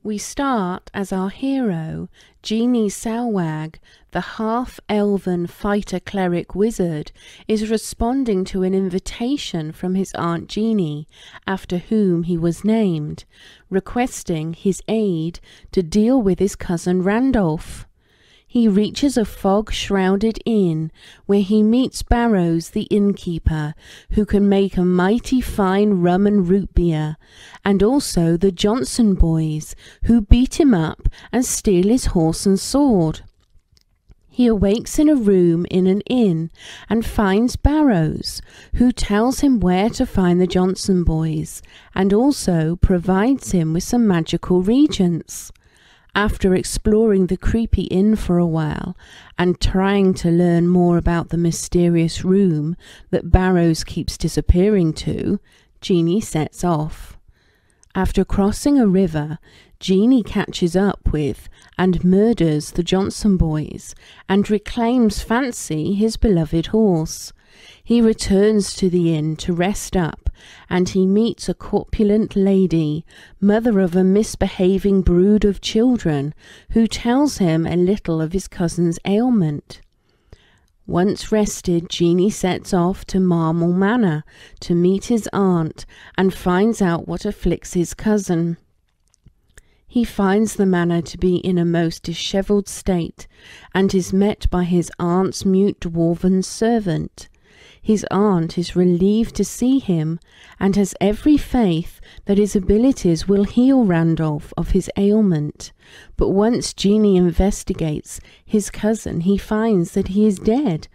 We start as our hero, Genie Salwag, the half-elven fighter-cleric wizard, is responding to an invitation from his Aunt Genie, after whom he was named, requesting his aid to deal with his cousin Randolph. He reaches a fog-shrouded inn, where he meets Barrows the innkeeper, who can make a mighty fine rum and root beer, and also the Johnson boys, who beat him up and steal his horse and sword. He awakes in a room in an inn and finds Barrows, who tells him where to find the Johnson boys, and also provides him with some magical reagents. After exploring the creepy inn for a while and trying to learn more about the mysterious room that Barrows keeps disappearing to, Genie sets off. After crossing a river, Genie catches up with and murders the Johnson boys and reclaims Fancy, his beloved horse. He returns to the inn to rest up, and he meets a corpulent lady, mother of a misbehaving brood of children, who tells him a little of his cousin's ailment. Once rested, Genie sets off to Marmel Manor to meet his aunt and finds out what afflicts his cousin. He finds the manor to be in a most dishevelled state, and is met by his aunt's mute dwarven servant. His aunt is relieved to see him, and has every faith that his abilities will heal Randolph of his ailment. But once Genie investigates his cousin, he finds that he is dead,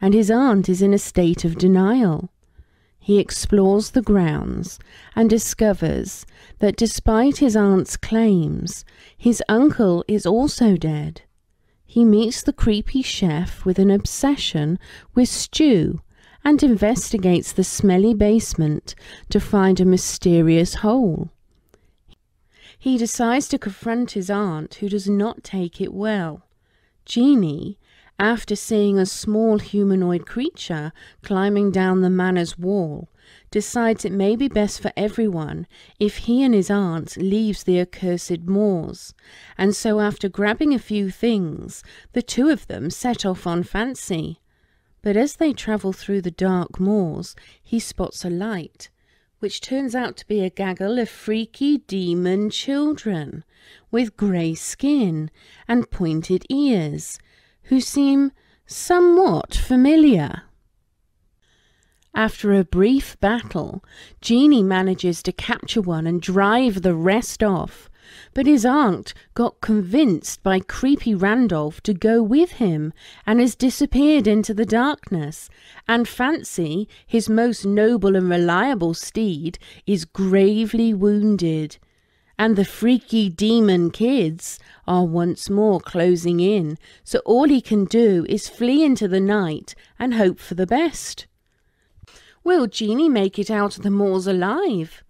and his aunt is in a state of denial. He explores the grounds and discovers that despite his aunt's claims, his uncle is also dead. He meets the creepy chef with an obsession with stew, and investigates the smelly basement to find a mysterious hole. He decides to confront his aunt, who does not take it well. Genie, after seeing a small humanoid creature climbing down the manor's wall, decides it may be best for everyone if he and his aunt leaves the accursed moors, and so after grabbing a few things, the two of them set off on Fancy. But as they travel through the dark moors, he spots a light, which turns out to be a gaggle of freaky demon children, with grey skin and pointed ears, who seem somewhat familiar. After a brief battle, Genie manages to capture one and drive the rest off, but his aunt got convinced by creepy Randolph to go with him and has disappeared into the darkness, and Fancy, his most noble and reliable steed, is gravely wounded, and the freaky demon kids are once more closing in, so all he can do is flee into the night and hope for the best. Will Genie make it out of the moors alive?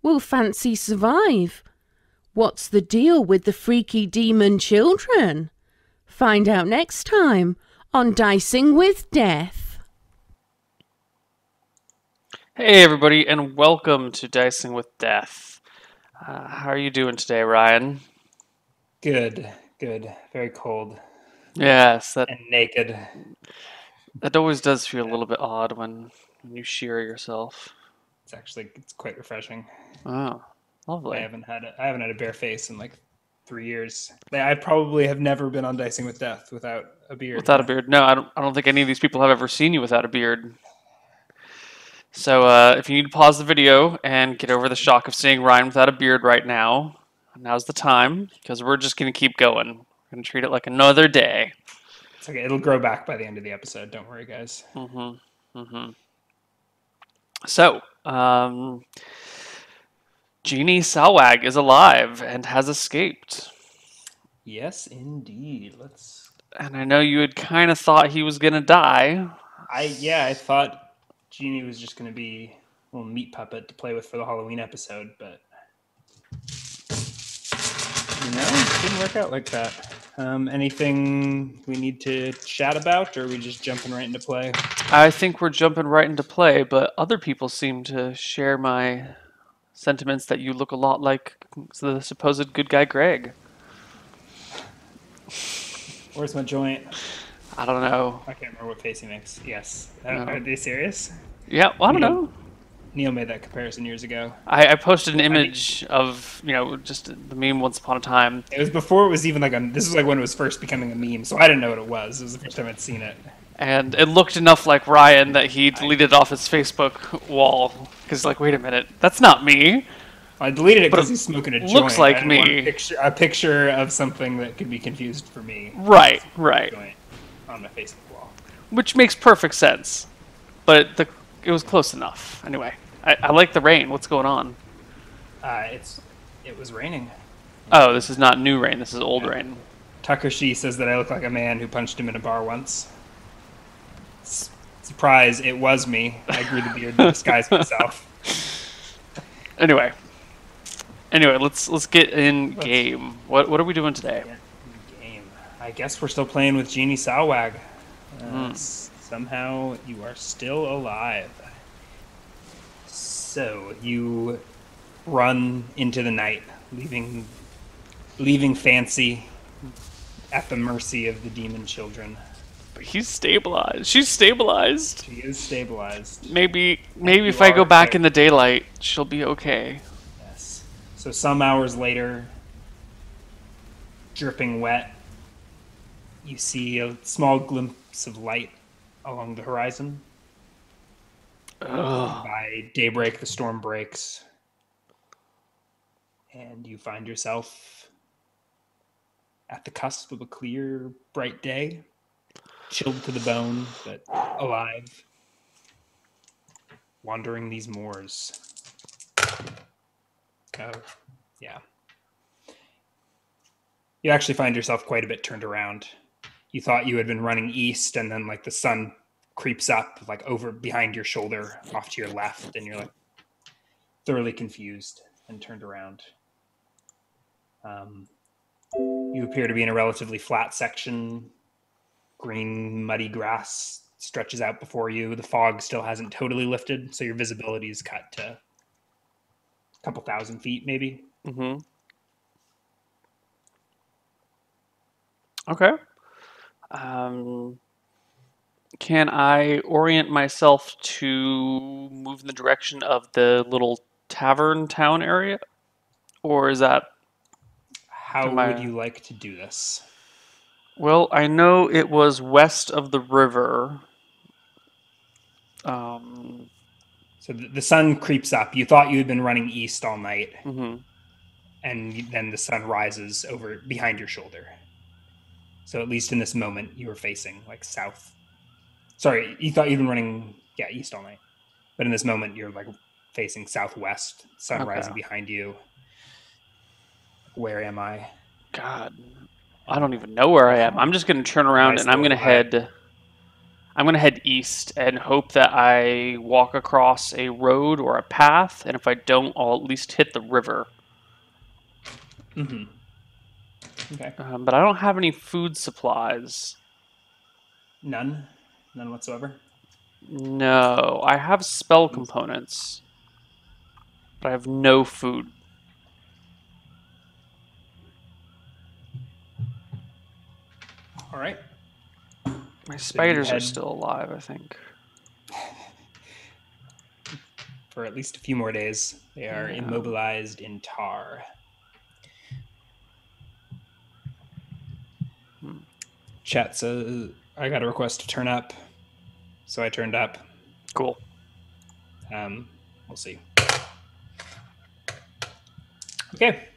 Will Fancy survive? What's the deal with the freaky demon children? Find out next time on Dicing with Death. Hey everybody, and welcome to Dicing with Death. How are you doing today, Ryan? Good. Very cold. Yes, And naked. that always does feel a little bit odd when you shear yourself. It's quite refreshing. Oh, lovely. I haven't had a bare face in like 3 years. I probably have never been on Dicing with Death without a beard. Without a beard? No, I don't think any of these people have ever seen you without a beard. So if you need to pause the video and get over the shock of seeing Ryan without a beard right now, now's the time, because we're just going to keep going. We're going to treat it like another day. It's okay. It'll grow back by the end of the episode. Don't worry, guys. So, Genie Salwag is alive and has escaped. Yes, indeed. And I know you had kind of thought he was going to die. I thought Genie was just going to be a little meat puppet to play with for the Halloween episode, but it didn't work out like that. Anything we need to chat about, or are we just jumping right into play? I think we're jumping right into play, but other people seem to share my sentiments that you look a lot like the supposed good guy Greg. Where's my joint? I don't know. I can't remember what face he makes. Yes. No. Are they serious? Yeah, well, I don't know. Neil made that comparison years ago. I posted an image of, just the meme Once Upon a Time. It was before it was even like this was like when it was first becoming a meme, so I didn't know what it was. It was the first time I'd seen it. And it looked enough like Ryan that he deleted it off his Facebook wall. Because, like, wait a minute, that's not me. I deleted it because he's smoking a joint. Looks like I didn't want me. a picture of something that could be confused for me. Right. Joint on my Facebook wall. Which makes perfect sense. But it was close enough. Anyway, I like the rain. What's going on? It was raining. Oh, this is not new rain. This is old rain. Takashi says that I look like a man who punched him in a bar once. Surprise, it was me. I grew the beard to disguise myself. Anyway, let's get in game. What are we doing today? Game. I guess we're still playing with Genie Salwag. Somehow you are still alive. So you run into the night, leaving Fancy at the mercy of the demon children. He's stabilized. She's stabilized. She is stabilized. Maybe if I go back in the daylight, she'll be okay. Yes. So some hours later, dripping wet, you see a small glimpse of light along the horizon. Ugh. By daybreak, the storm breaks, and you find yourself at the cusp of a clear, bright day. Chilled to the bone, but alive. Wandering these moors. Oh, yeah. You actually find yourself quite a bit turned around. You thought you had been running east, and then like the sun creeps up like over behind your shoulder off to your left, and you're like thoroughly confused and turned around. You appear to be in a relatively flat section. Green, muddy grass stretches out before you. The fog still hasn't totally lifted, so your visibility is cut to a couple thousand feet, maybe. Mm-hmm. Okay. Can I orient myself to move in the direction of the little tavern town area? Or is that... How would you like to do this? Well, I know it was west of the river. So the sun creeps up. You thought you had been running east all night. Mm-hmm. And then the sun rises over behind your shoulder. So at least in this moment, you were facing like south. Sorry, you thought you'd been running east all night. But in this moment, you're like facing southwest, sun rising behind you. Where am I? God, I don't even know where I am. I'm just going to turn around and I'm going to head east and hope that I walk across a road or a path, and if I don't, I'll at least hit the river. Mm-hmm. Okay. But I don't have any food supplies. None whatsoever? No, I have spell components, but I have no food. All right. My spiders are still alive, I think. For at least a few more days. They are immobilized in tar. Chat says, I got a request to turn up. So I turned up. Cool. We'll see. Okay.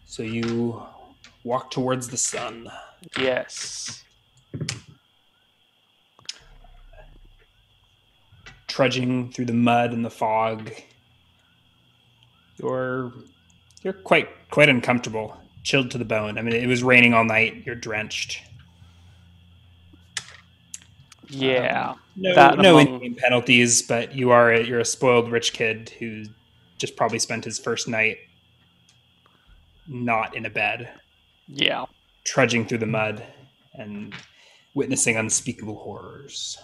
So you walk towards the sun. Yes. Trudging through the mud and the fog. You're quite uncomfortable, chilled to the bone. I mean, it was raining all night. You're drenched. Yeah. No in-game penalties, but you're a spoiled rich kid who just probably spent his first night not in a bed. Yeah. Trudging through the mud and witnessing unspeakable horrors.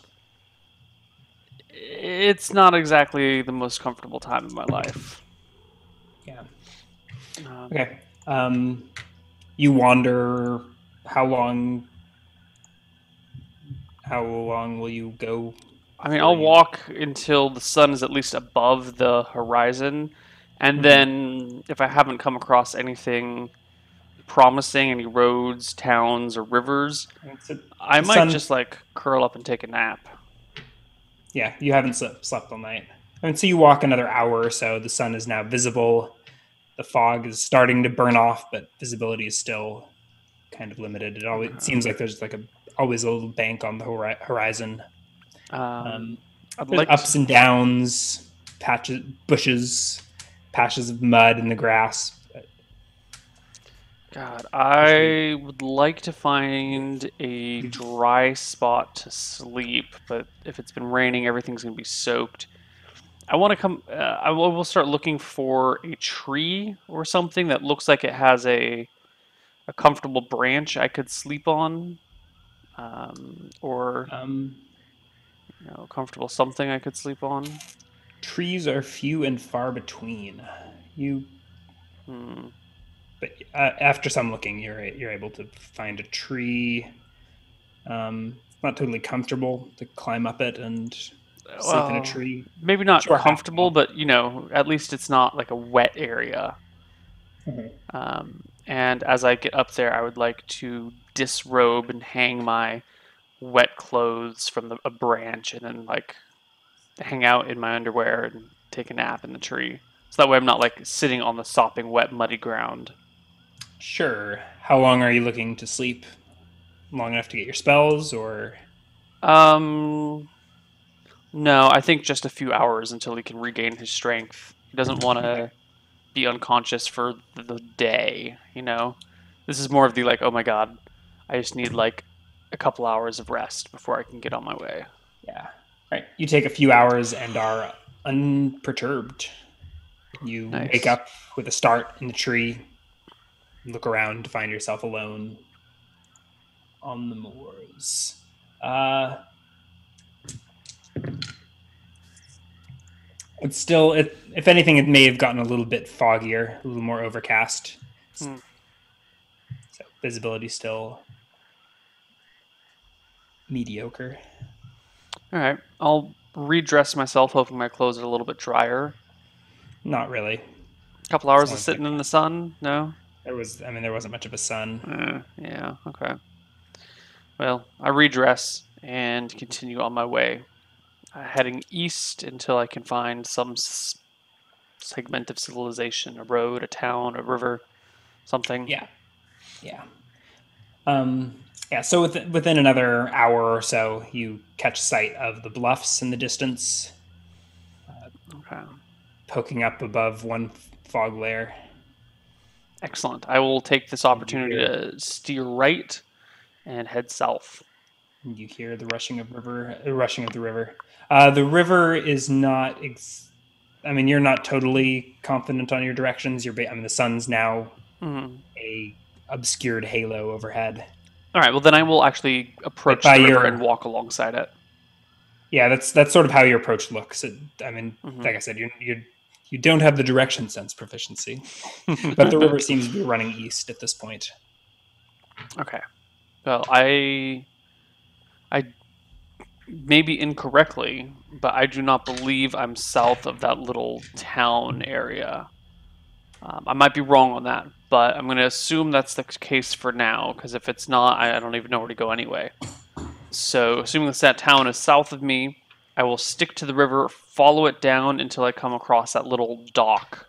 It's not exactly the most comfortable time in my life. Yeah. Um, Okay. You wander. How long? How long will you go? I mean, Before I'll you? walk until the sun is at least above the horizon, and Mhm. then if I haven't come across anything promising, any roads, towns, or rivers, And so I the might sun. just like curl up and take a nap. Yeah, you haven't slept all night. And so you walk another hour or so. The sun is now visible. The fog is starting to burn off, but visibility is still kind of limited. It always it Okay. seems like there's like always a little bank on the horizon. Um, Um, I'd there's like to. ups and downs, patches, bushes, patches of mud in the grass. But God, usually, I would like to find a dry spot to sleep, but if it's been raining, everything's gonna be soaked. I want to come. Will start looking for a tree or something that looks like it has a comfortable branch I could sleep on, or um, comfortable something I could sleep on. trees are few and far between. You, Hmm. but after some looking, you're able to find a tree. It's not totally comfortable to climb up it and sleep in a Well, tree. maybe not Sure, comfortable, half. but at least it's not like a wet area. Mhm. And as I get up there, I would like to disrobe and hang my wet clothes from a branch, and then like hang out in my underwear and take a nap in the tree. So that way I'm not like sitting on the sopping wet, muddy ground. Sure. How long are you looking to sleep? Long enough to get your spells, or Um, no, I think just a few hours until he can regain his strength. He doesn't want okay. to be unconscious for the day, you know? This is more of the like, oh my god, I just need like a couple hours of rest before I can get on my way. Yeah. Right. You take a few hours and are unperturbed. You wake Nice. up with a start in the tree, look around to find yourself alone on the moors. Uh, it's still, if anything, it may have gotten a little bit foggier, a little more overcast. Hmm. So visibility still mediocre. All right, I'll redress myself, hoping my clothes are a little bit drier. Not really. A couple It's hours of only been sitting in the sun? No? there wasn't much of a sun. Yeah, okay. Well, I redress and continue on my way, heading east until I can find some segment of civilization, a road, a town, a river, something. Yeah. Yeah. Yeah, so within another hour or so, you catch sight of the bluffs in the distance, Okay. poking up above one fog layer. Excellent. I will take this And opportunity to steer right and head south. you hear the rushing of the river. The river is not. I mean, you're not totally confident on your directions. I mean, the sun's now Mhm. a obscured halo overhead. All right. Well, then I will actually But approach by the river and your walk alongside it. Yeah, that's sort of how your approach looks. I mean, Hmm. like I said, you don't have the direction sense proficiency, but the river seems to be running east at this point. Okay. Well, I maybe incorrectly, but I do not believe I'm south of that little town area. I might be wrong on that, but I'm going to assume that's the case for now, because if it's not, I don't even know where to go anyway. So, assuming that town is south of me, I will stick to the river, follow it down until I come across that little dock.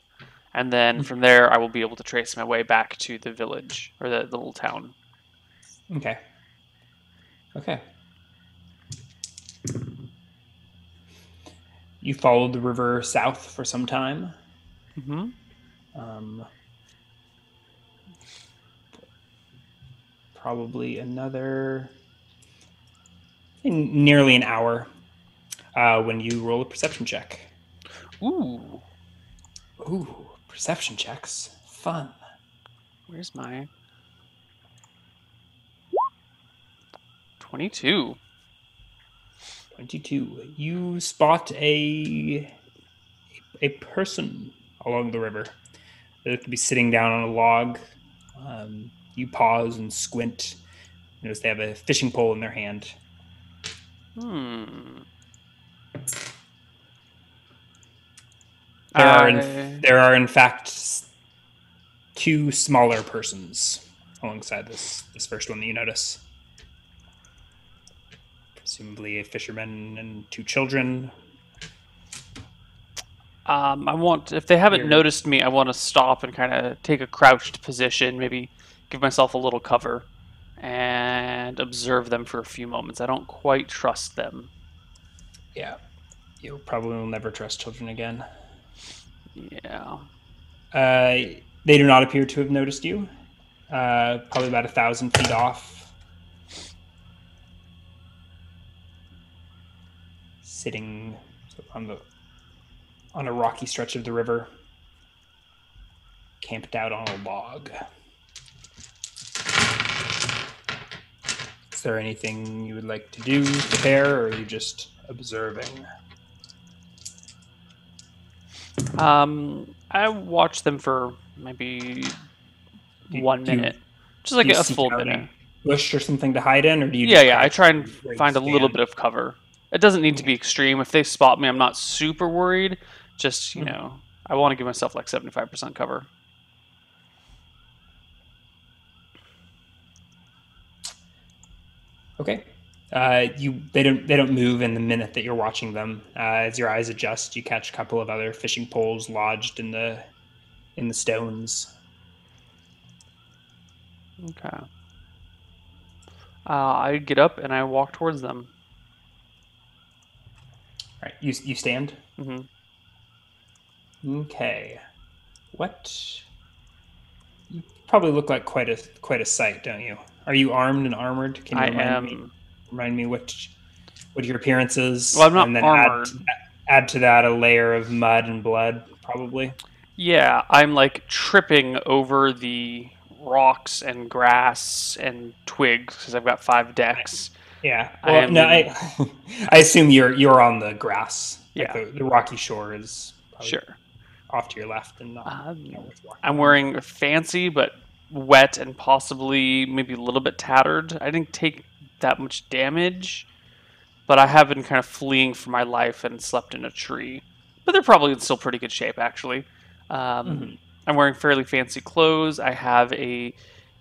And then from there, I will be able to trace my way back to the village, or the little town. Okay. Okay. You followed the river south for some time. Hmm. Um, Probably nearly an hour when you roll a perception check. Ooh, Ooh, perception checks. Fun. where's my 22? 22. You spot a person along the river. They look to be sitting down on a log. You pause and squint. Notice they have a fishing pole in their hand. There are in fact two smaller persons alongside this first one that you notice. Presumably a fisherman and two children. If they haven't noticed me, I want to stop and kind of take a crouched position, maybe give myself a little cover, and observe them for a few moments. I don't quite trust them. Yeah. You probably will never trust children again. Yeah. They do not appear to have noticed you. Probably about 1,000 feet off. Sitting on a rocky stretch of the river. Camped out on a log. Is there anything you would like to do, prepare, or are you just observing? I watched them for maybe 1 minute. Just like a full minute. Bush or something to hide in, or do you? Yeah. I try and find a little bit of cover. It doesn't need to be extreme. If they spot me, I'm not super worried. Just, you know, I want to give myself like 75% cover. Okay. They don't move in the minute that you're watching them. As your eyes adjust, you catch a couple of other fishing poles lodged in the stones. Okay. I get up and I walk towards them. All right. You stand. Mm-hmm. Okay. What? You probably look like quite a sight, don't you? Are you armed and armored? Can you remind me what your appearance is? Well, I'm not and then armored. Add to that a layer of mud and blood, probably. Yeah, I'm like tripping over the rocks and grass and twigs because I've got 5 decks. Yeah. Well, I assume you're on the grass. Yeah. Like the rocky shore is probably off to your left and not worth walking. I'm wearing fancy but wet and possibly maybe a little bit tattered. I didn't take that much damage, but I have been kind of fleeing for my life and slept in a tree. But they're probably in still pretty good shape, actually. I'm wearing fairly fancy clothes. I have a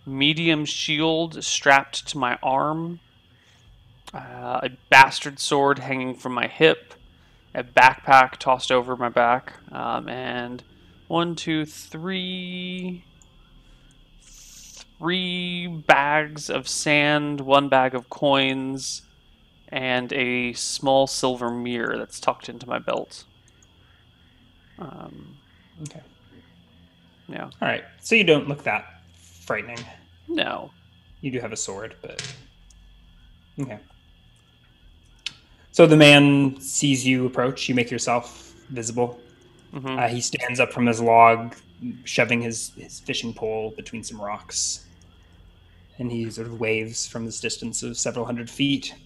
medium shield strapped to my arm, a bastard sword hanging from my hip, a backpack tossed over my back, and 3 bags of sand, 1 bag of coins, and a small silver mirror that's tucked into my belt. Okay. Yeah. All right. So you don't look that frightening. No. You do have a sword, but okay. So the man sees you approach. You make yourself visible. Mm-hmm. He stands up from his log, shoving his fishing pole between some rocks. And he sort of waves from this distance of several hundred feet.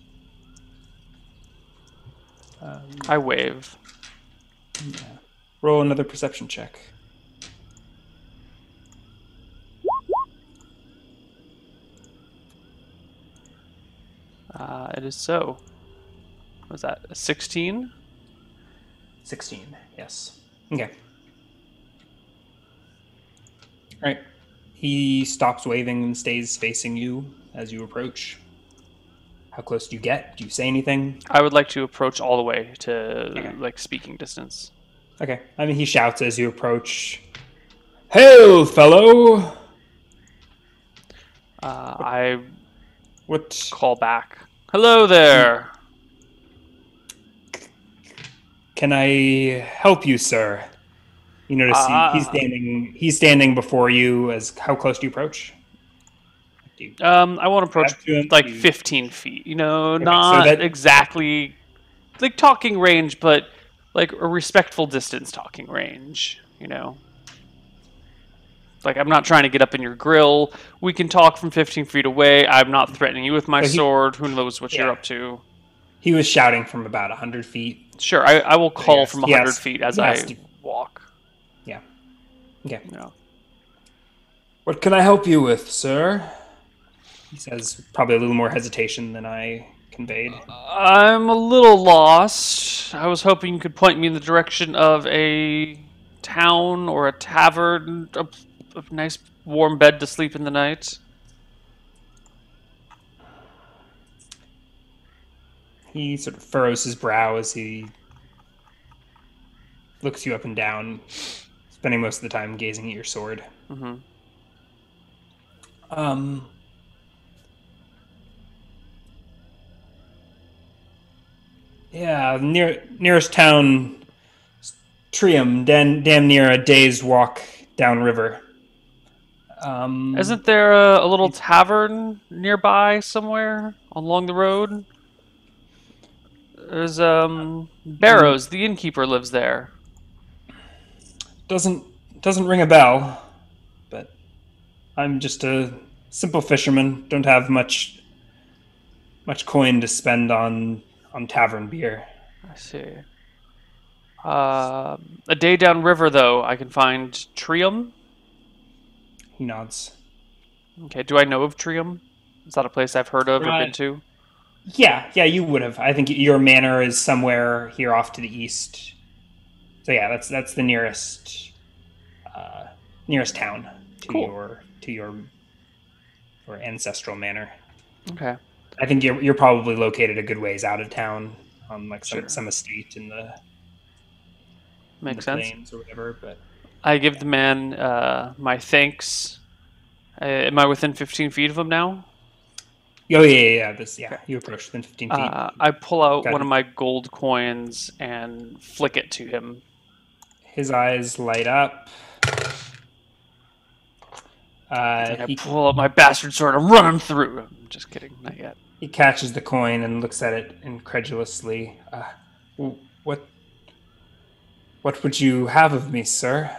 I wave. Yeah. Roll another perception check. It is so. What was that? A 16? 16, yes. Okay. All right. He stops waving and stays facing you as you approach. How close do you get? Do you say anything? I would like to approach all the way to like speaking distance. Okay. I mean, he shouts as you approach. Hail, fellow! I What? call back. Hello there. Can I help you, sir? You notice he's standing before you. How close do you approach? I want to approach like 15 feet. You know, not exactly like talking range, but like a respectful distance talking range. You know, like I'm not trying to get up in your grill. We can talk from 15 feet away. I'm not threatening you with my sword. Who knows what you're up to? He was shouting from about 100 feet. Sure, I will call Yes, from 100 yes, feet as yes. I walk. Yeah. Okay. Yeah. What can I help you with, sir? He says, probably a little more hesitation than I conveyed. I'm a little lost. I was hoping you could point me in the direction of a town or a tavern, a nice warm bed to sleep in the night. He sort of furrows his brow as he looks you up and down, spending most of the time gazing at your sword. Mm-hmm. Yeah, nearest town, Trium, damn near a day's walk downriver. Isn't there a little tavern nearby somewhere along the road? There's Barrows, the innkeeper, lives there. Doesn't ring a bell, but I'm just a simple fisherman. Don't have much coin to spend on tavern beer. I see. A day downriver, though, I can find Trium. He nods. Okay, do I know of Trium? Is that a place I've heard of or Right. been to? Yeah, you would have. I think your manor is somewhere here off to the east. So yeah, that's the nearest town to Cool. your ancestral manor. Okay. I think you're probably located a good ways out of town on like Sure. some estate in the Makes sense. plains or whatever. But I give the man my thanks. Am I within 15 feet of him now? oh yeah. You approach within 15 feet. I pull out Got one it. of my gold coins and flick it to him. His eyes light up. And I He pull out my bastard sword and run him through. I'm just kidding, not yet. He catches the coin and looks at it incredulously. What would you have of me, sir?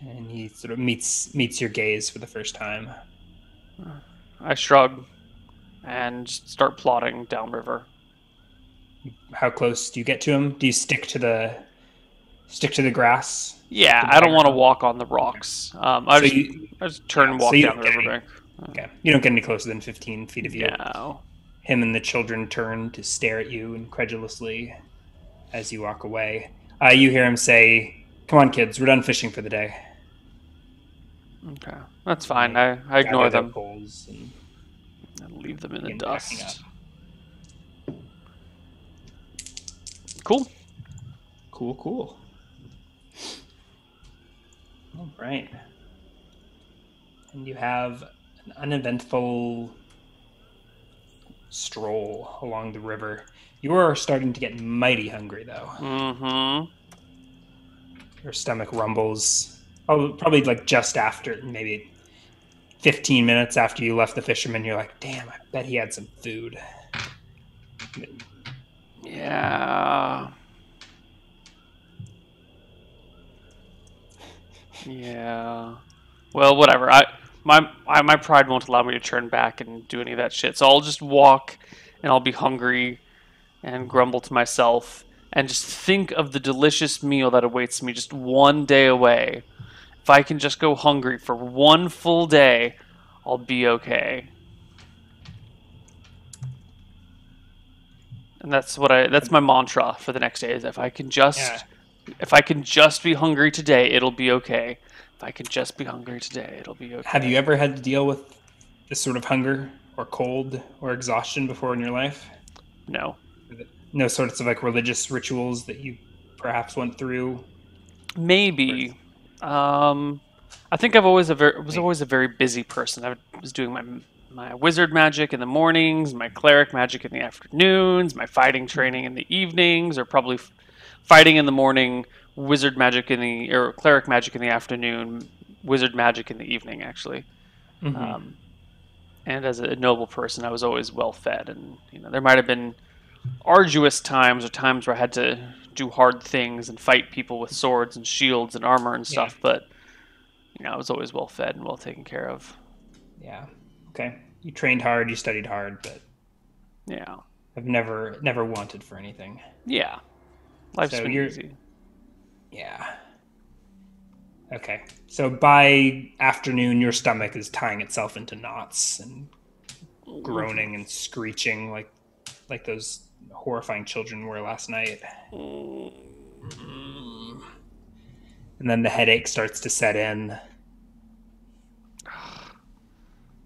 And he sort of meets your gaze for the first time. I shrug and start plodding downriver. How close do you get to him? Do you stick to the grass? Yeah, The I don't want to background? walk on the rocks. I So just turn and so walk you down don't the get riverbank. Okay. You don't get any closer than 15 feet of you. No. Him and the children turn to stare at you incredulously as you walk away. You hear him say, "Come on, kids, we're done fishing for the day." Okay, that's fine. I ignore Gather their them poles and and leave them in the begin packing dust. up. Cool. Cool. All right. And you have an uneventful stroll along the river. You are starting to get mighty hungry, though. Mm-hmm. Your stomach rumbles. Oh, probably like just after, maybe 15 minutes after you left the fisherman, you're like, damn, I bet he had some food. Yeah. Yeah. Well, whatever. My pride won't allow me to turn back and do any of that shit. So I'll just walk, and I'll be hungry, and grumble to myself, and just think of the delicious meal that awaits me just one day away. If I can just go hungry for one full day, I'll be okay. And that's my mantra for the next day is if I can just be hungry today, it'll be okay. If I can just be hungry today, it'll be okay. Have you ever had to deal with this sort of hunger or cold or exhaustion before in your life? No. No sorts of like religious rituals that you perhaps went through? Maybe. I think was always a very busy person. I was doing my wizard magic in the mornings, my cleric magic in the afternoons, my fighting training in the evenings, or probably fighting in the morning, wizard magic or cleric magic in the afternoon, wizard magic in the evening, actually. Mm-hmm. And as a noble person, I was always well fed, and there might have been arduous times or times where I had to do hard things and fight people with swords and shields and armor and stuff, but I was always well fed and well taken care of. Yeah. Okay. You trained hard, you studied hard, but Yeah. I've never wanted for anything. Yeah. Life's So been you're- easy. Yeah. Okay. So by afternoon, your stomach is tying itself into knots and groaning and screeching like those horrifying children were last night. And then the headache starts to set in.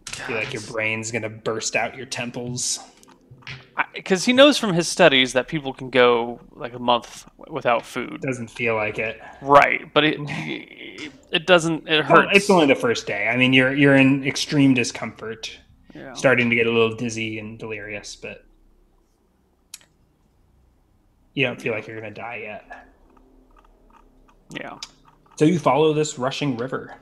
Feel like your brain's gonna burst out your temples. Because he knows from his studies that people can go like a month without food. Doesn't feel like it. Right, but it doesn't. It Well, hurts. it's only the first day. I mean, you're in extreme discomfort, Yeah. starting to get a little dizzy and delirious, but you don't feel like you're gonna die yet. Yeah. So you follow this rushing river.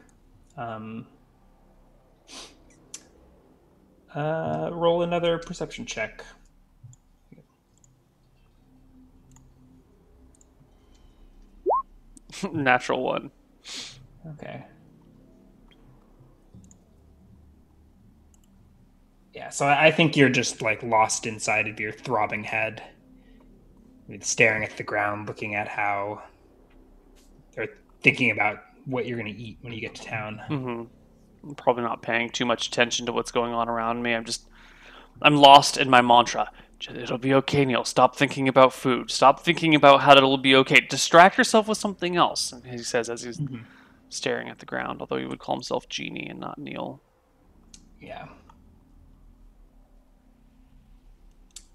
Roll another perception check. Natural one. Okay. Yeah, so I think you're just like lost inside of your throbbing head, staring at the ground, looking at how they're thinking about what you're going to eat when you get to town. I'm probably not paying too much attention to what's going on around me. I'm lost in my mantra. It'll be okay, Neil. Stop thinking about food. Stop thinking about how it'll be okay. Distract yourself with something else. And he says as he's staring at the ground, although he would call himself Genie and not Neil. Yeah.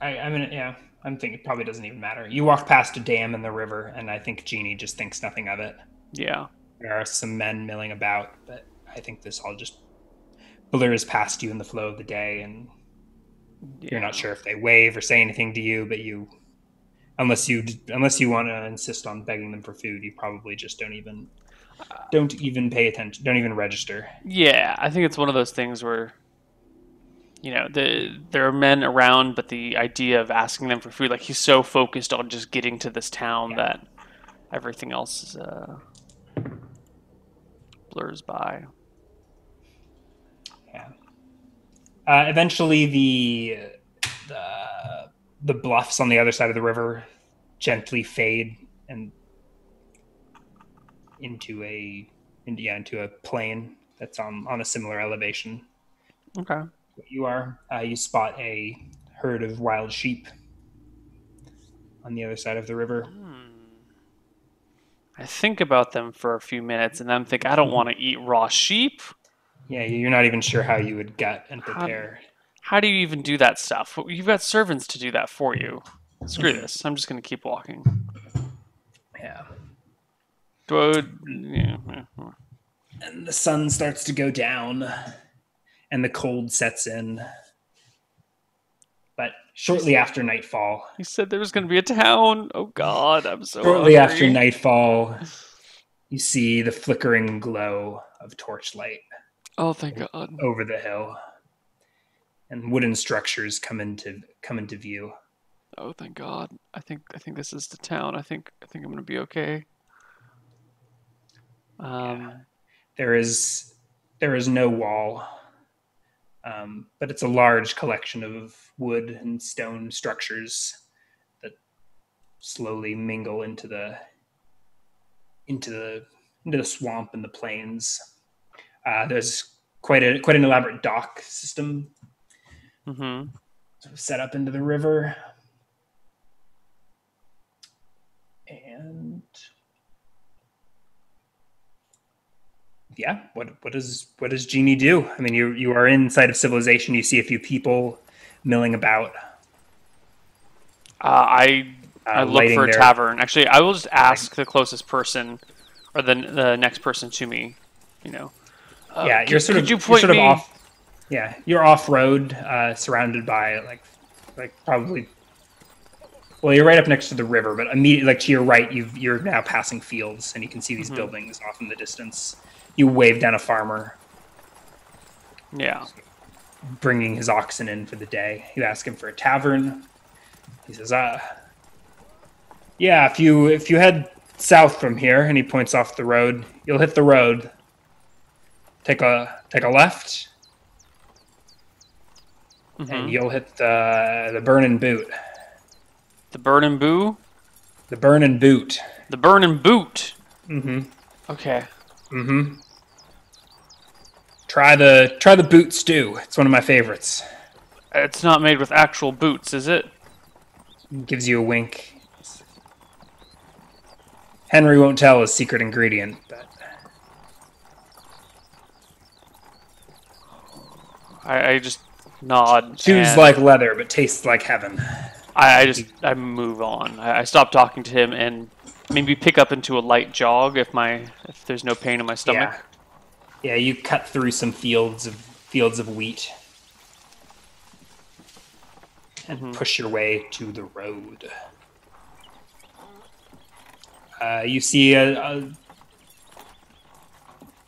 I'm thinking it probably doesn't even matter. You walk past a dam in the river, and I think Genie just thinks nothing of it. Yeah. There are some men milling about, but I think this all just blurs past you in the flow of the day, and you're not sure if they wave or say anything to you, but unless you want to insist on begging them for food, you probably just don't even pay attention, don't even register. Yeah, I think it's one of those things where, there are men around, but the idea of asking them for food, like he's so focused on just getting to this town that everything else is, blurs by. Yeah. Eventually, the bluffs on the other side of the river gently fade and into a plain that's on a similar elevation. Okay. You spot a herd of wild sheep on the other side of the river. I think about them for a few minutes and then think, I don't want to eat raw sheep. Yeah, you're not even sure how you would gut and prepare. How do you even do that stuff? You've got servants to do that for you. Screw this. I'm just going to keep walking. Yeah. And the sun starts to go down and the cold sets in. But shortly after nightfall... He said there was going to be a town. Oh, God, I'm so Shortly hungry. after nightfall, you see the flickering glow of torchlight. Oh, thank God. Over the hill. And wooden structures come into view. Oh, thank God. I think this is the town. I think I'm going to be okay. There is no wall. But it's a large collection of wood and stone structures that slowly mingle into the swamp and the plains. There's quite an elaborate dock system set up into the river, and yeah, what does Genie do? I mean, you are inside of civilization. You see a few people milling about. I look for a tavern. Actually, I will just ask the closest person, or the next person to me. Yeah, you're sort of off. Yeah, you're off road, surrounded by like probably. Well, you're right up next to the river, but immediately, to your right, you're now passing fields, and you can see these buildings off in the distance. You wave down a farmer. Yeah. Bringing his oxen in for the day. You ask him for a tavern. He says, yeah, if you head south from here, and he points off the road, you'll hit the road. Take a left. and you'll hit the burning boot. The burning boo? The burning boot. The burning boot. Mm-hmm. Okay. Mm-hmm. Try the boot stew. It's one of my favorites. It's not made with actual boots, is it? Gives you a wink. Henry won't tell his secret ingredient, but I just nod. chews and like leather, but tastes like heaven. I move on. I stop talking to him and maybe pick up into a light jog if there's no pain in my stomach. Yeah, you cut through some fields of wheat and push your way to the road. You see a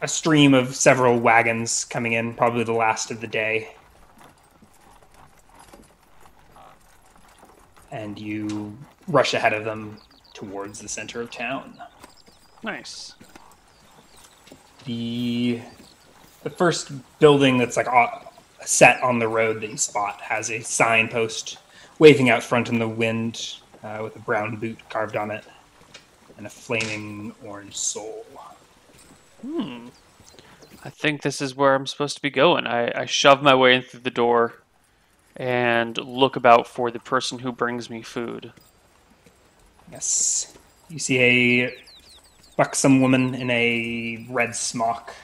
stream of several wagons coming in, probably the last of the day. And you rush ahead of them towards the center of town. Nice. The first building that's like set on the road that you spot has a signpost waving out front in the wind with a brown boot carved on it and a flaming orange soul. I think this is where I'm supposed to be going. I shove my way in through the door and look about for the person who brings me food. Yes. You see a buxom woman in a red smock.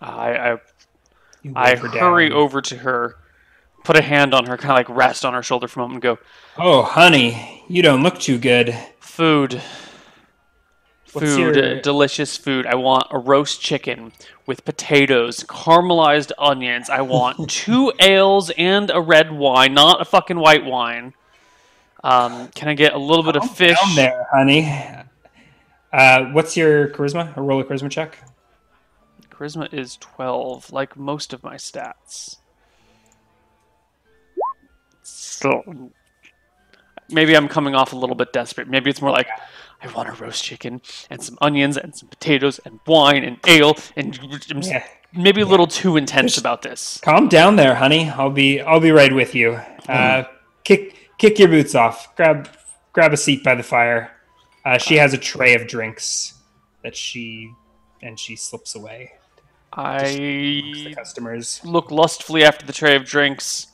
I You wave her hurry down. over to her, put a hand on her, kind of like rest on her shoulder for a moment, and go, Oh, honey, you don't look too good. food. What's Food, your- delicious food. I want a roast chicken with potatoes, caramelized onions. I want 2 ales and a red wine, not a fucking white wine. Can I get a little bit of fish? Down there, honey. What's your charisma? A roll a charisma check? Charisma is 12, like most of my stats. So maybe I'm coming off a little bit desperate. Maybe it's more like, I want a roast chicken and some onions and some potatoes and wine and ale, and I'm just Yeah. maybe a little too intense about this. Calm down there, honey. I'll be right with you. Kick your boots off. Grab a seat by the fire. She has a tray of drinks that she slips away. The I customers. look lustfully after the tray of drinks,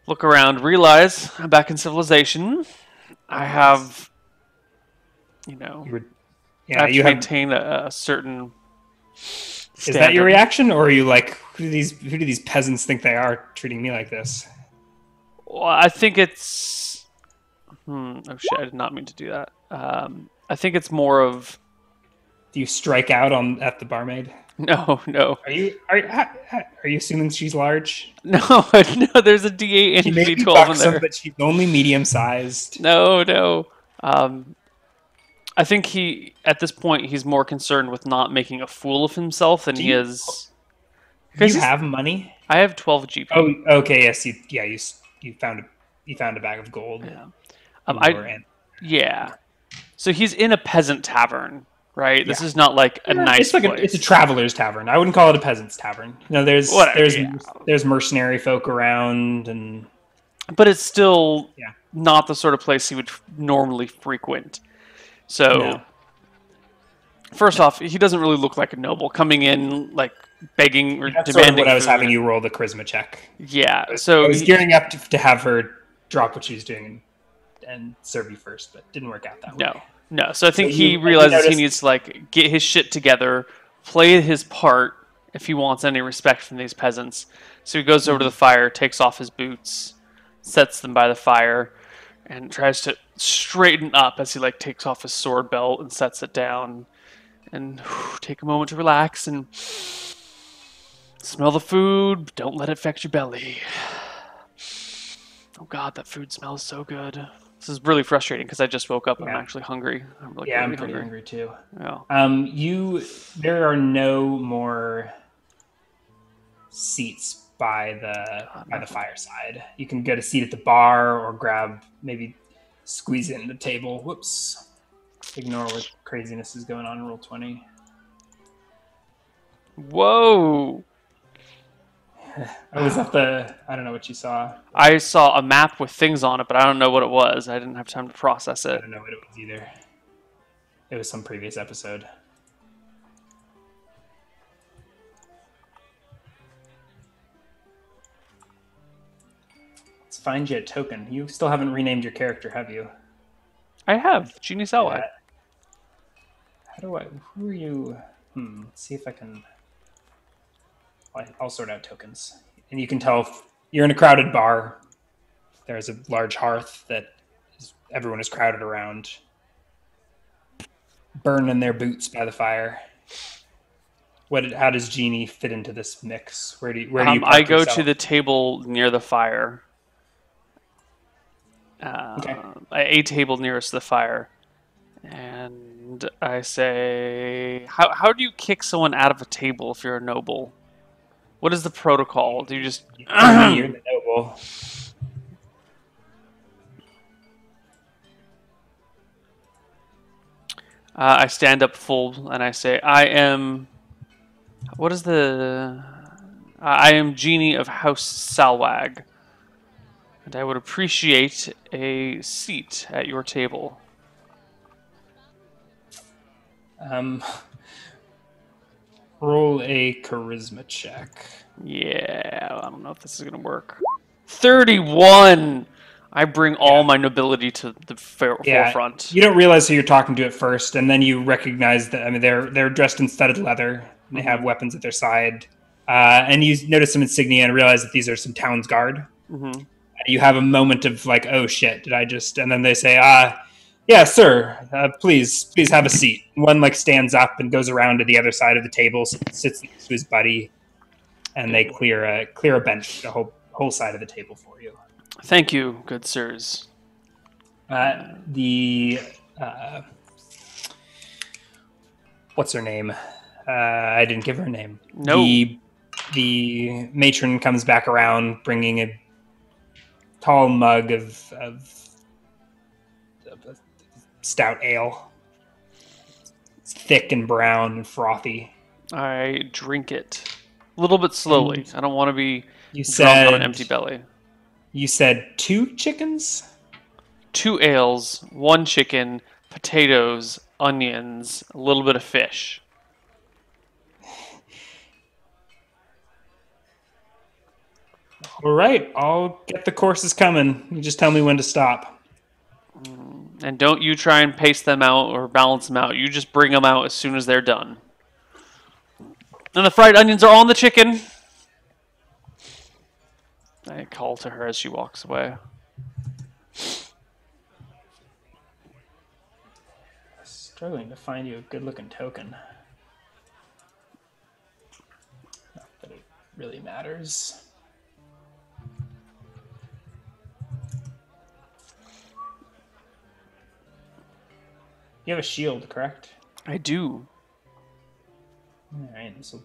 look around, realize I'm back in civilization. I have, I Yeah, have you to have. maintain a certain Is that your reaction, or are you like, who do these peasants think they are, treating me like this? Well, I think it's. Oh shit! I did not mean to do that. I think it's more of Do you strike out at the barmaid? no. Are you assuming she's large? No. There's a D8 and She a may be D12 in buxom, there. but she's only medium sized. No. I think at this point, he's more concerned with not making a fool of himself than he you- is. Do you have money? I have 12 GP. Oh, okay. Yes, you found a bag of gold. Yeah. in your end. Yeah. So he's in a peasant tavern, right? This Yeah. is not like a nice It's like place. it's a traveler's tavern. I wouldn't call it a peasant's tavern. No, there's Whatever, yeah. there's mercenary folk around, and But it's still Yeah. not the sort of place he would normally frequent. So, No. first off, he doesn't really look like a noble coming in, like begging or that's sort of demanding what I was food. having you roll the charisma check. Yeah. I So was gearing up to have her drop what she was doing and serve you first, but didn't work out that way. no. So I think So he you realizes he noticed- needs to like get his shit together, play his part if he wants any respect from these peasants. So he goes over to the fire, takes off his boots, sets them by the fire, and tries to straighten up as he like takes off his sword belt and sets it down, and take a moment to relax and smell the food. Don't let it affect your belly. Oh God, that food smells so good. This is really frustrating because I just woke up and I'm Yeah. actually hungry. I'm like Yeah, I'm really pretty hungry. hungry too. Yeah. There are no more seats by the fireside. You can get a seat at the bar or maybe squeeze it in the table. Whoops. Ignore what craziness is going on in Roll20. Whoa. I was at the. I don't know what you saw. I saw a map with things on it, but I don't know what it was. I didn't have time to process I it. don't know what it was either. It was some previous episode. Let's find you a token. You still haven't renamed your character, have you? I have Genie Selwag. Yeah. How do I? Who are you? Let's see if I can. I'll sort out tokens, and you can tell you're in a crowded bar. There's a large hearth that everyone is crowded around, burning their boots by the fire. How does Genie fit into this mix? Where do you? I park go yourself? to the table near the fire. Okay. A table nearest the fire, and I say, "How do you kick someone out of a table if you're a noble? What is the protocol? Do you just?" You're the noble. I stand up full and I say, "I am." What is the? I am Genie of House Salwag, and I would appreciate a seat at your table. Roll a charisma check. Yeah, I don't know if this is gonna work. 31. I bring all my nobility to the forefront. You don't realize who you're talking to at first, and then you recognize that. I mean, they're dressed in studded leather, and they have weapons at their side. And you notice some insignia and realize that these are some town's guard. Mm-hmm. You have a moment of like, "Oh shit, did I just?" And then they say, yeah, sir, please have a seat." One like stands up and goes around to the other side of the table, sits next to his buddy, and they clear a bench, the whole side of the table for you. Thank you, good sirs. What's her name? I didn't give her a name. No. The matron comes back around, bringing a tall mug of stout ale. It's thick and brown and frothy. I drink it a little bit slowly. I don't want to be drunk on an empty belly. You said 2 chickens? 2 ales, 1 chicken, potatoes, onions, a little bit of fish. All right, I'll get the courses coming. You just tell me when to stop. And don't you try and pace them out or balance them out. You just bring them out as soon as they're done. And the fried onions are on the chicken. I call to her as she walks away. Struggling to find you a good-looking token. Not that it really matters. You have a shield, correct? I do. All right, this will.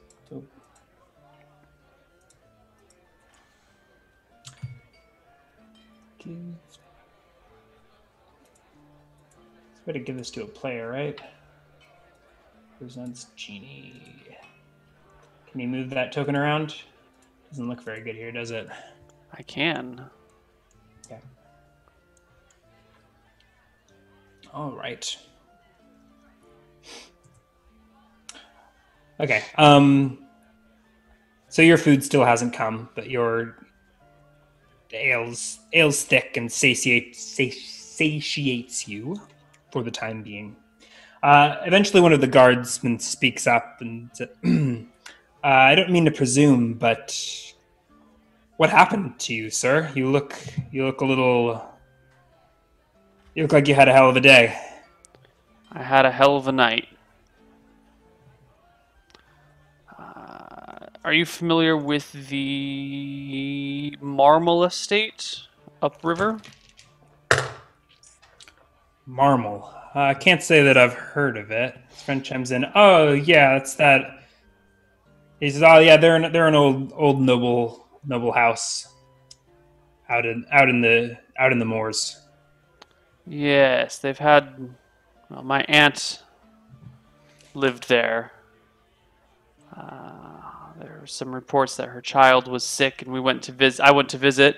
It's way to give this to a player, right? Presents Genie. Can you move that token around? Doesn't look very good here, does it? I can. Okay. All right. Okay. So your food still hasn't come, but your ale's thick and satiates you for the time being. Eventually, one of the guardsmen speaks up and I don't mean to presume, but what happened to you, sir? You look a little. You look like you had a hell of a day. I had a hell of a night. Are you familiar with the Marmal Estate upriver? Marmal. I can't say that I've heard of it. His friend chimes in. Oh yeah, it's that. He says, "Oh yeah, they're an old noble house out in the moors." Yes, they've had. Well, my aunt lived there. There were some reports that her child was sick, and we went to visit. I went to visit,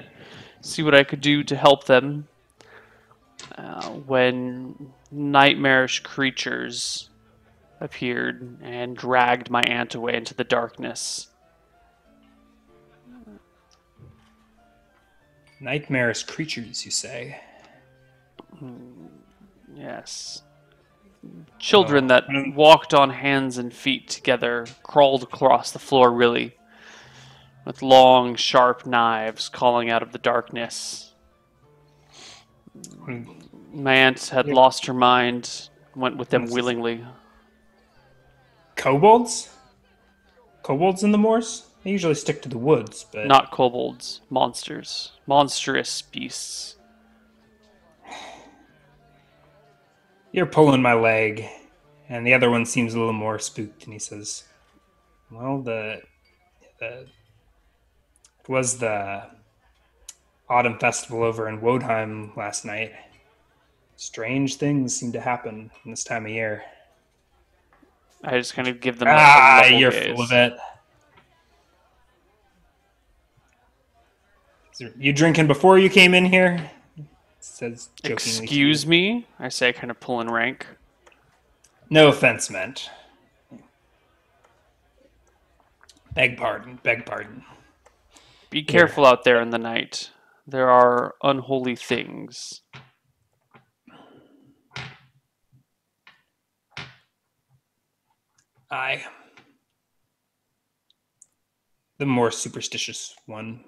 see what I could do to help them. When nightmarish creatures appeared and dragged my aunt away into the darkness. Nightmarish creatures, you say? Yes. Children that walked on hands and feet together, crawled across the floor, really, with long, sharp knives calling out of the darkness. My aunt had lost her mind, went with them willingly. Kobolds? Kobolds in the moors? They usually stick to the woods, but... Not kobolds, monsters. Monstrous beasts. You're pulling my leg, and the other one seems a little more spooked, and he says, well, it was the autumn festival over in Wodheim last night. Strange things seem to happen in this time of year. I just kind of give them a level you're gaze. full of it. You drinking before you came in here? Says jokingly. Excuse me? I say, kind of pulling rank. No offense meant. Beg pardon, beg pardon. Be careful out there in the night. There are unholy things. Aye. The more superstitious one,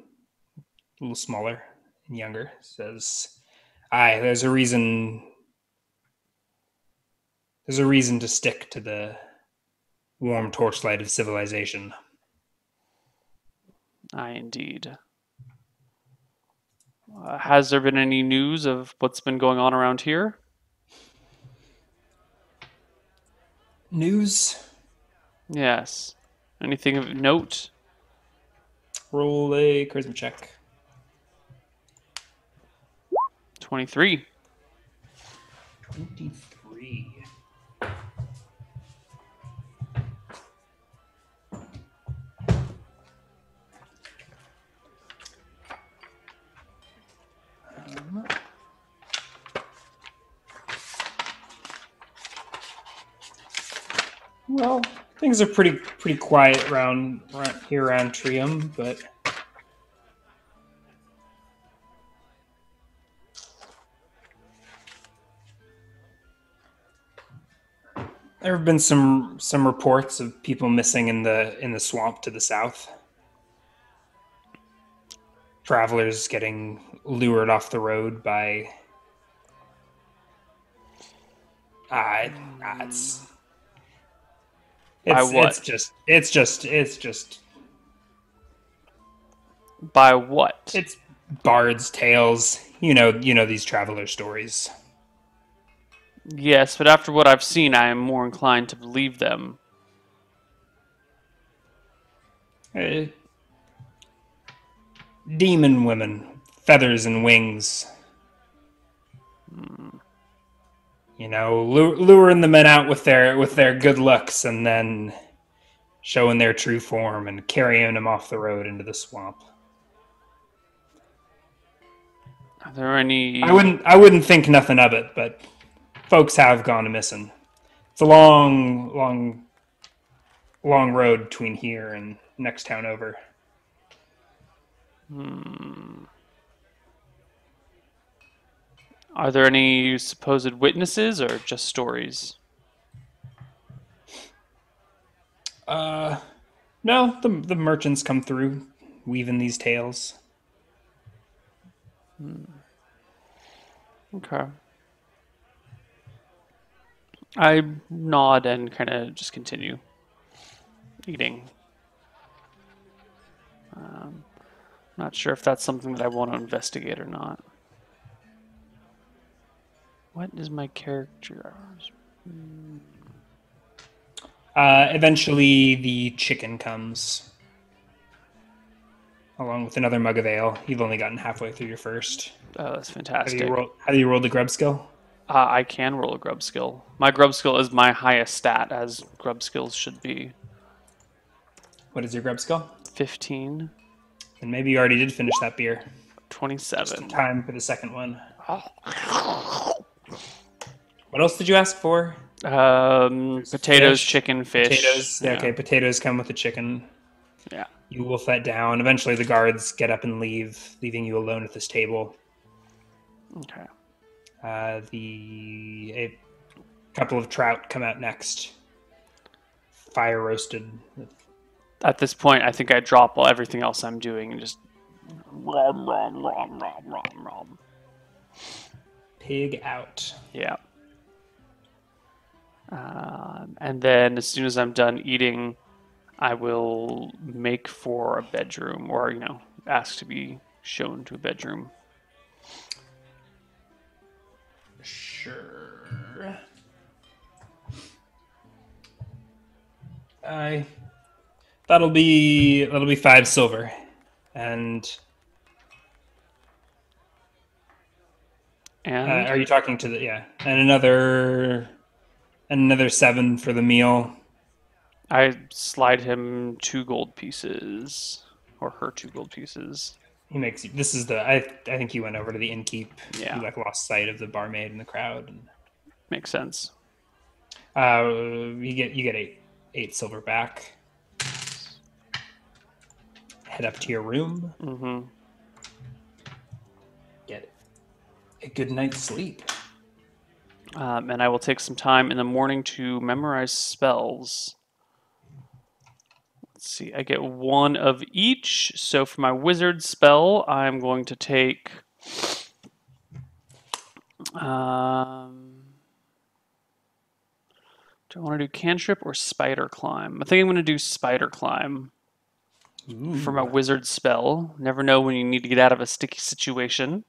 a little smaller and younger, says, aye, there's a reason to stick to the warm torchlight of civilization. Aye, indeed. Has there been any news of what's been going on around here? News? Yes. Anything of note? Roll a charisma check. 23. 23. Well, things are pretty quiet around here around Trium, but there have been some reports of people missing in the swamp to the south. Travelers getting lured off the road by what? It's just By what? it's bards' tales. You know these traveler stories. Yes, but after what I've seen, I am more inclined to believe them. Demon women, feathers and wings. Luring the men out with their good looks, and then showing their true form and carrying them off the road into the swamp. Are there any... I wouldn't think nothing of it, but folks have gone missing. It's a long road between here and next town over. Are there any supposed witnesses or just stories? No, the merchants come through, weaving these tales. Okay. I nod and kind of just continue eating. Not sure if that's something that I want to investigate or not. What is my character? Eventually, the chicken comes, along with another mug of ale. You've only gotten halfway through your first. Oh, that's fantastic. Have you rolled the grub skill? I can roll a grub skill. My grub skill is my highest stat, as grub skills should be. What is your grub skill? 15. And maybe you already did finish that beer. 27. Just in time for the second one. What else did you ask for? Potatoes, Fish, chicken, fish. Potatoes. Yeah, okay, potatoes come with the chicken. Yeah. You wolf that down. Eventually, the guards get up and leave, leaving you alone at this table. Okay. A couple of trout come out next. Fire roasted. At this point, I think I drop everything else I'm doing and just rom, rom, rom, rom, rom, rom. Pig out. Yeah. And then as soon as I'm done eating, I will make for a bedroom, or ask to be shown to a bedroom. Sure. That'll be 5 silver, and are you talking to the and another 7 for the meal. I slide him 2 gold pieces, or her 2 gold pieces. He makes you. This is the. I think you went over to the innkeep. Yeah. You lost sight of the barmaid in the crowd. And, Makes sense. you get 8 silver back. Head up to your room. Mm-hmm. Get a good night's sleep. And I will take some time in the morning to memorize spells. Let's see, I get 1 of each. So for my wizard spell, I'm going to take... do I want to do cantrip or spider climb? I think I'm going to do spider climb. Ooh. For my wizard spell. Never know when you need to get out of a sticky situation.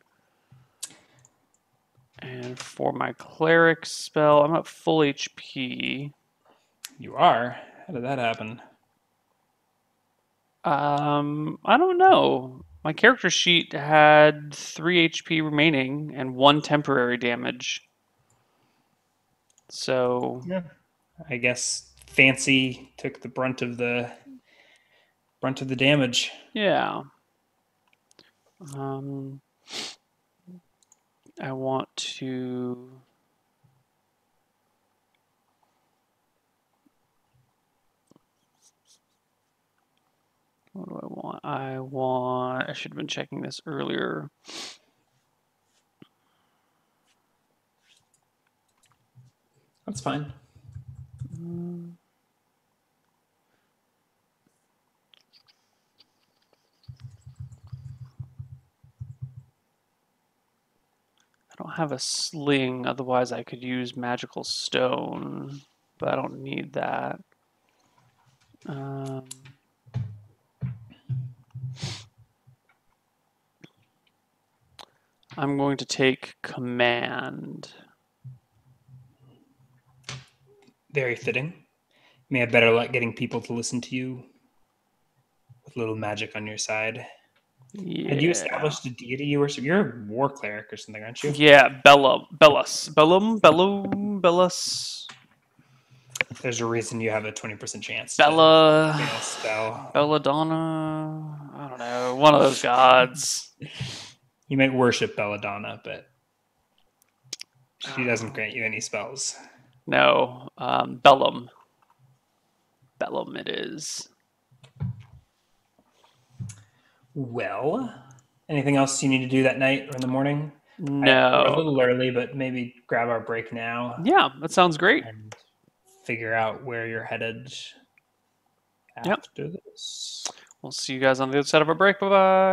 And for my cleric spell, I'm at full HP. You are? How did that happen? I don't know. My character sheet had 3 HP remaining and 1 temporary damage. So Yeah. I guess Fancy took the brunt of the damage. yeah. I want to... What do I want? I should have been checking this earlier. That's fine. I don't have a sling, otherwise I could use magical stone, but I don't need that. I'm going to take command. Very fitting. You may have better luck getting people to listen to you with a little magic on your side. Yeah. Had you established a deity you worship? You're a war cleric or something, aren't you? Yeah, Bellas. There's a reason you have a 20% chance. Bella. To get a spell. Belladonna. I don't know. One of those gods. You might worship Belladonna, but she doesn't grant you any spells. No. Bellum. Bellum it is. Well, anything else you need to do that night or in the morning? No. We're a little early, but maybe grab our break now. Yeah, that sounds great. And figure out where you're headed after this. We'll see you guys on the other side of our break. Bye-bye.